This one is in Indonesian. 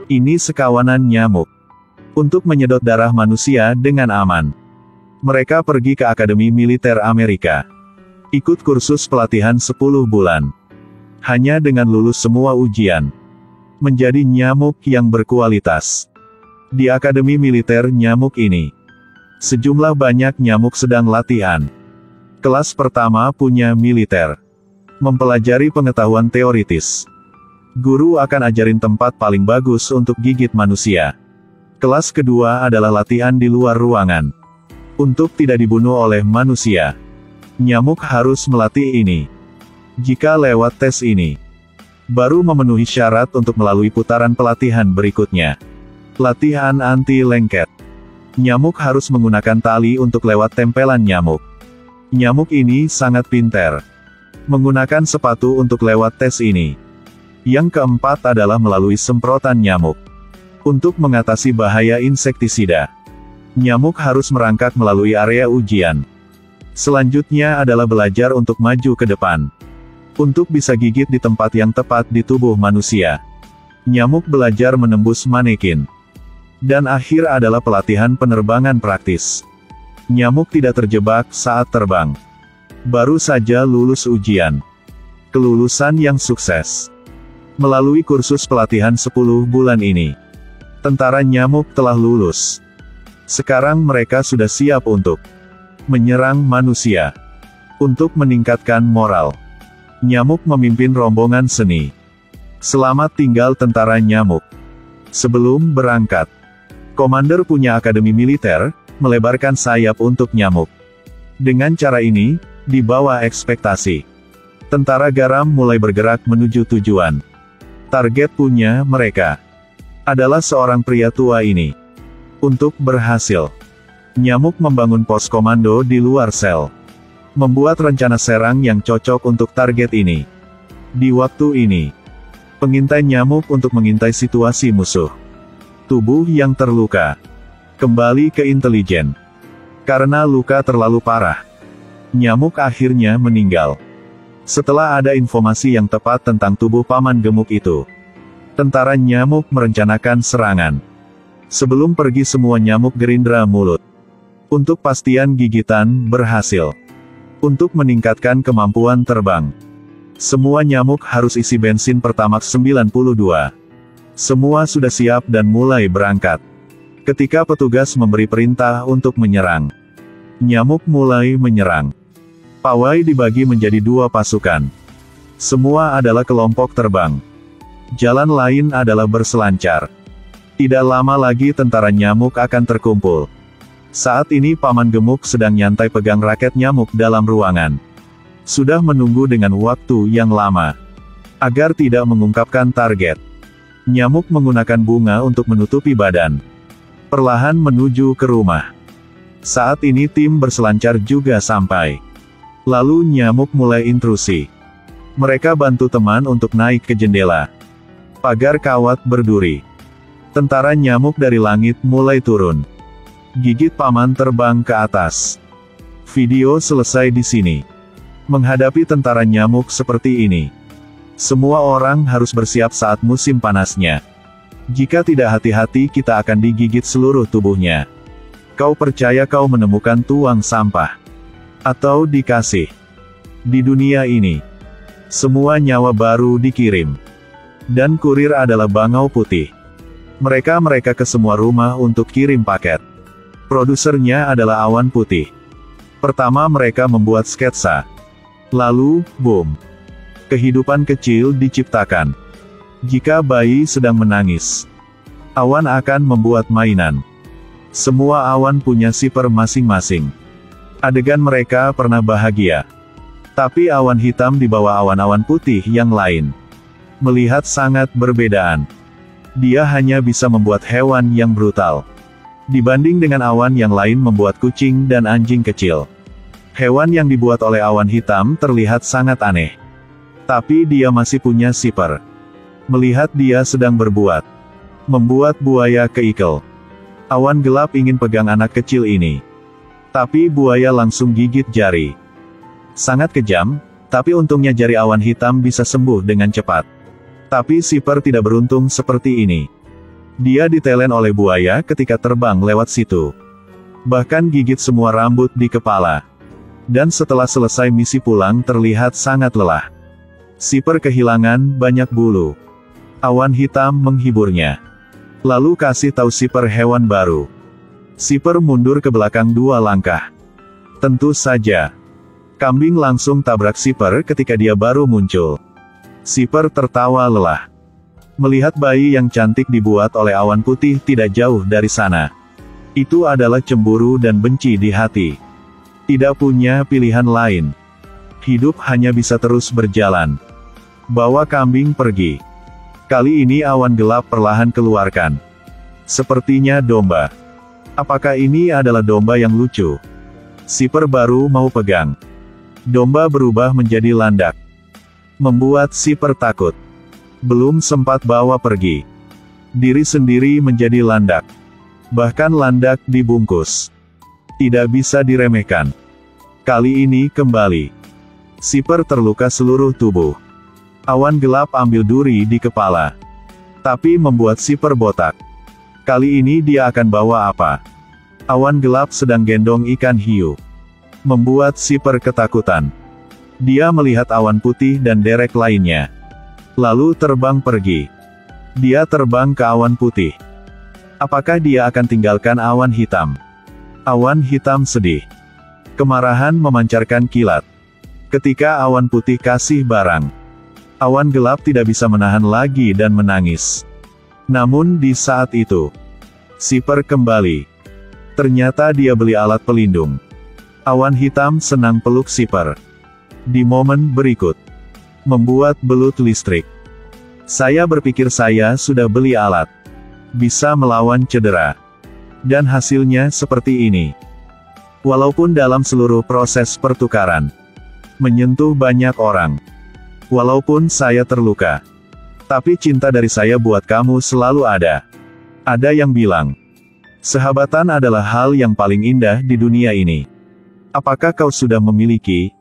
Ini sekawanan nyamuk. Untuk menyedot darah manusia dengan aman. Mereka pergi ke Akademi Militer Amerika. Ikut kursus pelatihan 10 bulan. Hanya dengan lulus semua ujian. Menjadi nyamuk yang berkualitas. Di Akademi Militer Nyamuk ini. Sejumlah banyak nyamuk sedang latihan. Kelas pertama punya militer. Mempelajari pengetahuan teoritis. Guru akan ajarin tempat paling bagus untuk gigit manusia. Kelas kedua adalah latihan di luar ruangan. Untuk tidak dibunuh oleh manusia. Nyamuk harus melatih ini. Jika lewat tes ini, baru memenuhi syarat untuk melalui putaran pelatihan berikutnya. Latihan anti-lengket. Nyamuk harus menggunakan tali untuk lewat tempelan nyamuk. Nyamuk ini sangat pintar. Menggunakan sepatu untuk lewat tes ini. Yang keempat adalah melalui semprotan nyamuk. Untuk mengatasi bahaya insektisida. Nyamuk harus merangkak melalui area ujian. Selanjutnya adalah belajar untuk maju ke depan. Untuk bisa gigit di tempat yang tepat di tubuh manusia. Nyamuk belajar menembus manekin. Dan akhir adalah pelatihan penerbangan praktis. Nyamuk tidak terjebak saat terbang. Baru saja lulus ujian. Kelulusan yang sukses. Melalui kursus pelatihan 10 bulan ini. Tentara nyamuk telah lulus. Sekarang mereka sudah siap untuk menyerang manusia. Untuk meningkatkan moral. Nyamuk memimpin rombongan seni. Selamat tinggal tentara nyamuk. Sebelum berangkat. Komander punya akademi militer, melebarkan sayap untuk nyamuk. Dengan cara ini, di bawah ekspektasi. Tentara garam mulai bergerak menuju tujuan. Target punya mereka. Adalah seorang pria tua ini. Untuk berhasil. Nyamuk membangun pos komando di luar sel. Membuat rencana serang yang cocok untuk target ini. Di waktu ini. Pengintai nyamuk untuk mengintai situasi musuh. Tubuh yang terluka. Kembali ke intelijen. Karena luka terlalu parah. Nyamuk akhirnya meninggal. Setelah ada informasi yang tepat tentang tubuh paman gemuk itu. Tentara nyamuk merencanakan serangan. Sebelum pergi semua nyamuk gerindra mulut. Untuk pastian gigitan berhasil. Untuk meningkatkan kemampuan terbang. Semua nyamuk harus isi bensin Pertamax 92. Semua sudah siap dan mulai berangkat. Ketika petugas memberi perintah untuk menyerang. Nyamuk mulai menyerang. Pawai dibagi menjadi 2 pasukan. Semua adalah kelompok terbang. Jalan lain adalah berselancar. Tidak lama lagi tentara nyamuk akan terkumpul. Saat ini paman gemuk sedang nyantai pegang raket nyamuk dalam ruangan. Sudah menunggu dengan waktu yang lama. Agar tidak mengungkapkan target. Nyamuk menggunakan bunga untuk menutupi badan. Perlahan menuju ke rumah. Saat ini tim berselancar juga sampai. Lalu nyamuk mulai intrusi. Mereka bantu teman untuk naik ke jendela. Pagar kawat berduri. Tentara nyamuk dari langit mulai turun. Gigit paman terbang ke atas. Video selesai di sini. Menghadapi tentara nyamuk seperti ini. Semua orang harus bersiap saat musim panasnya. Jika tidak hati-hati kita akan digigit seluruh tubuhnya. Kau percaya kau menemukan tuang sampah? Atau dikasih? Di dunia ini. Semua nyawa baru dikirim. Dan kurir adalah bangau putih. Mereka ke semua rumah untuk kirim paket. Produsernya adalah awan putih. Pertama mereka membuat sketsa. Lalu, boom. Kehidupan kecil diciptakan. Jika bayi sedang menangis, awan akan membuat mainan. Semua awan punya sifar masing-masing. Adegan mereka pernah bahagia. Tapi awan hitam di bawah awan-awan putih yang lain. Melihat sangat berbedaan. Dia hanya bisa membuat hewan yang brutal. Dibanding dengan awan yang lain membuat kucing dan anjing kecil. Hewan yang dibuat oleh awan hitam terlihat sangat aneh. Tapi dia masih punya sifar. Melihat dia sedang berbuat. Membuat buaya keikel. Awan gelap ingin pegang anak kecil ini. Tapi buaya langsung gigit jari. Sangat kejam, tapi untungnya jari awan hitam bisa sembuh dengan cepat. Tapi sifar tidak beruntung seperti ini. Dia ditelen oleh buaya ketika terbang lewat situ. Bahkan gigit semua rambut di kepala. Dan setelah selesai misi pulang terlihat sangat lelah. Sipper kehilangan banyak bulu. Awan hitam menghiburnya. Lalu kasih tahu Sipper hewan baru. Sipper mundur ke belakang 2 langkah. Tentu saja. Kambing langsung tabrak Sipper ketika dia baru muncul. Sipper tertawa lelah. Melihat bayi yang cantik dibuat oleh awan putih tidak jauh dari sana. Itu adalah cemburu dan benci di hati. Tidak punya pilihan lain. Hidup hanya bisa terus berjalan. Bawa kambing pergi. Kali ini awan gelap perlahan keluarkan. Sepertinya domba. Apakah ini adalah domba yang lucu? Sipper baru mau pegang. Domba berubah menjadi landak. Membuat Sipper takut. Belum sempat bawa pergi. Diri sendiri menjadi landak. Bahkan landak dibungkus. Tidak bisa diremehkan. Kali ini kembali. Sipper terluka seluruh tubuh. Awan gelap ambil duri di kepala. Tapi membuat Sipper botak. Kali ini dia akan bawa apa? Awan gelap sedang gendong ikan hiu. Membuat Sipper ketakutan. Dia melihat awan putih dan derek lainnya. Lalu terbang pergi. Dia terbang ke awan putih. Apakah dia akan tinggalkan awan hitam? Awan hitam sedih. Kemarahan memancarkan kilat. Ketika awan putih kasih barang. Awan gelap tidak bisa menahan lagi dan menangis. Namun di saat itu, Sipper kembali. Ternyata dia beli alat pelindung. Awan hitam senang peluk Sipper. Di momen berikut, membuat belut listrik. Saya berpikir saya sudah beli alat. Bisa melawan cedera. Dan hasilnya seperti ini. Walaupun dalam seluruh proses pertukaran, menyentuh banyak orang. Walaupun saya terluka. Tapi cinta dari saya buat kamu selalu ada. Ada yang bilang, sahabatan adalah hal yang paling indah di dunia ini. Apakah kau sudah memiliki?